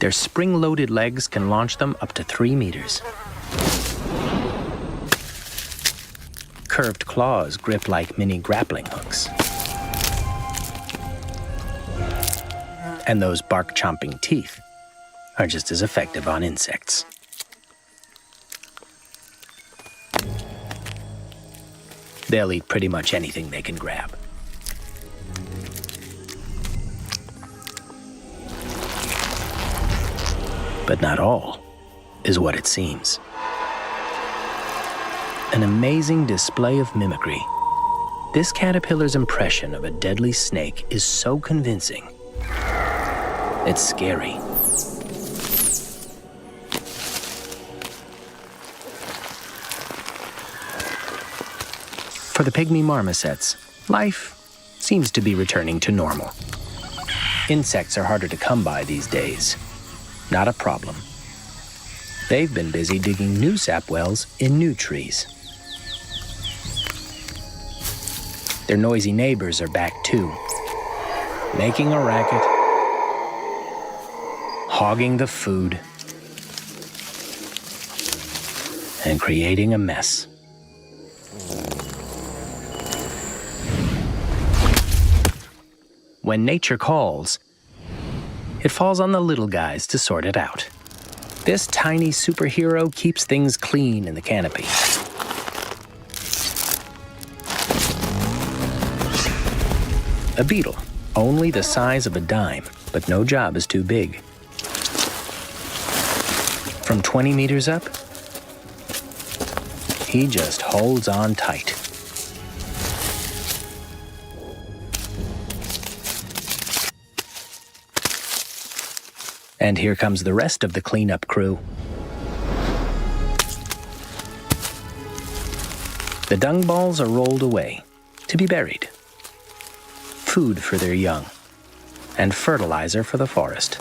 Their spring-loaded legs can launch them up to 3 meters. Curved claws grip like mini grappling hooks. And those bark-chomping teeth are just as effective on insects. They'll eat pretty much anything they can grab. But not all is what it seems. An amazing display of mimicry. This caterpillar's impression of a deadly snake is so convincing. It's scary. For the pygmy marmosets, life seems to be returning to normal. Insects are harder to come by these days. Not a problem. They've been busy digging new sap wells in new trees. Their noisy neighbors are back too, making a racket, hogging the food, and creating a mess. When nature calls, it falls on the little guys to sort it out. This tiny superhero keeps things clean in the canopy. A beetle, only the size of a dime, but no job is too big. From 20 meters up, he just holds on tight. And here comes the rest of the cleanup crew. The dung balls are rolled away to be buried. Food for their young and fertilizer for the forest.